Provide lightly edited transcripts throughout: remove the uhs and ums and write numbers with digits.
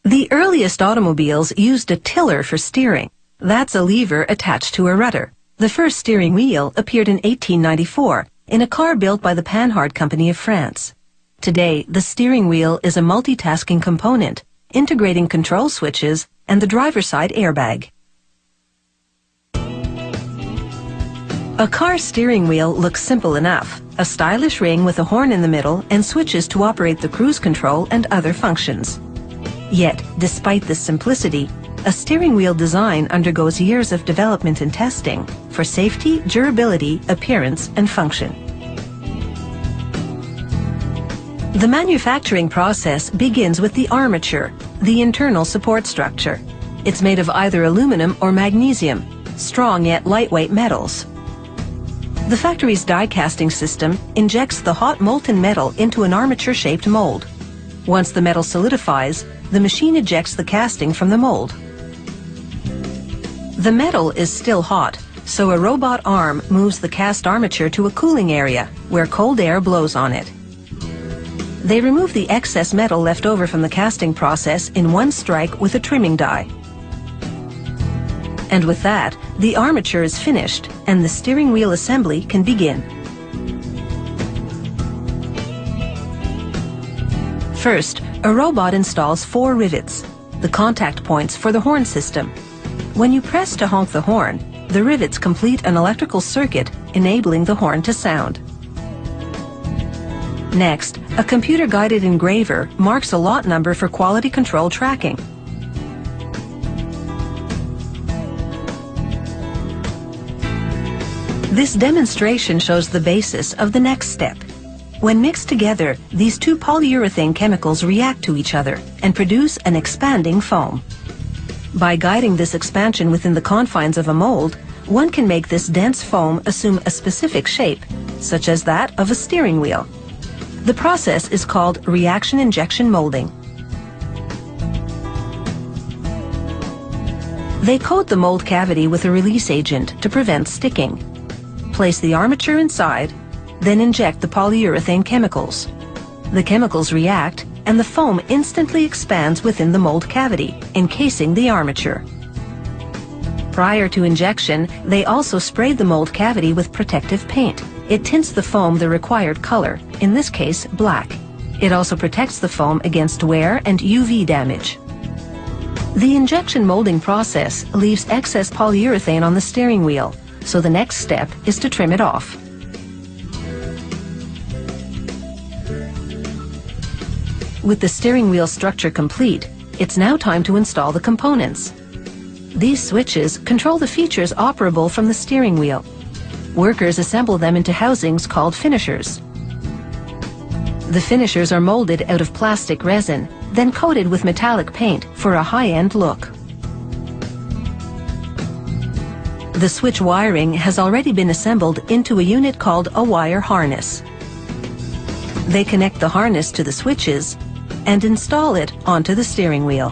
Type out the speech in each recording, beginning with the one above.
The earliest automobiles used a tiller for steering. That's a lever attached to a rudder. The first steering wheel appeared in 1894 in a car built by the Panhard Company of France. Today, the steering wheel is a multitasking component, integrating control switches and the driver's side airbag. A car steering wheel looks simple enough. A stylish ring with a horn in the middle and switches to operate the cruise control and other functions. Yet, despite this simplicity, a steering wheel design undergoes years of development and testing for safety, durability, appearance, and function. The manufacturing process begins with the armature, the internal support structure. It's made of either aluminum or magnesium, strong yet lightweight metals. The factory's die casting system injects the hot molten metal into an armature-shaped mold. Once the metal solidifies, the machine ejects the casting from the mold. The metal is still hot, so a robot arm moves the cast armature to a cooling area where cold air blows on it. They remove the excess metal left over from the casting process in one strike with a trimming die. And with that, the armature is finished and the steering wheel assembly can begin. First, a robot installs 4 rivets, the contact points for the horn system. When you press to honk the horn, the rivets complete an electrical circuit enabling the horn to sound. Next, a computer-guided engraver marks a lot number for quality control tracking. This demonstration shows the basis of the next step. When mixed together, these two polyurethane chemicals react to each other and produce an expanding foam. By guiding this expansion within the confines of a mold, one can make this dense foam assume a specific shape, such as that of a steering wheel. The process is called reaction injection molding. They coat the mold cavity with a release agent to prevent sticking. Place the armature inside, then inject the polyurethane chemicals. The chemicals react, and the foam instantly expands within the mold cavity, encasing the armature. Prior to injection, they also sprayed the mold cavity with protective paint. It tints the foam the required color, in this case, black. It also protects the foam against wear and UV damage. The injection molding process leaves excess polyurethane on the steering wheel, so the next step is to trim it off. With the steering wheel structure complete, it's now time to install the components. These switches control the features operable from the steering wheel. Workers assemble them into housings called finishers. The finishers are molded out of plastic resin, then coated with metallic paint for a high-end look. The switch wiring has already been assembled into a unit called a wire harness. They connect the harness to the switches and install it onto the steering wheel.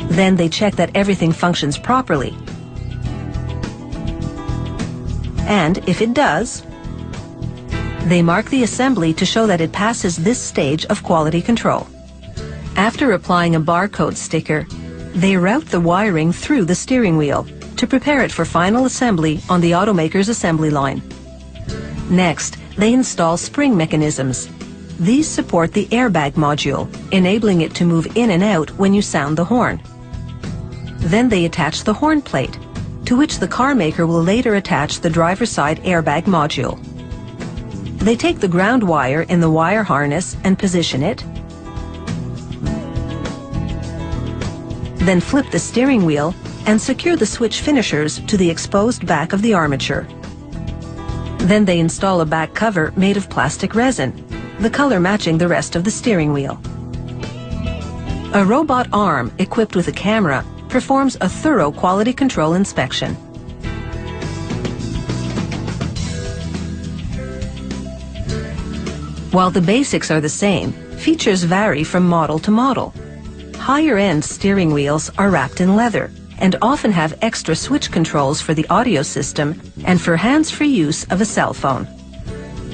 Then they check that everything functions properly. And if it does, they mark the assembly to show that it passes this stage of quality control. After applying a barcode sticker, they route the wiring through the steering wheel to prepare it for final assembly on the automaker's assembly line. Next, they install spring mechanisms. These support the airbag module, enabling it to move in and out when you sound the horn. Then they attach the horn plate, to which the car maker will later attach the driver's side airbag module. They take the ground wire in the wire harness and position it, then flip the steering wheel and secure the switch finishers to the exposed back of the armature. Then they install a back cover made of plastic resin, the color matching the rest of the steering wheel. A robot arm equipped with a camera performs a thorough quality control inspection. While the basics are the same, features vary from model to model. Higher-end steering wheels are wrapped in leather and often have extra switch controls for the audio system and for hands-free use of a cell phone.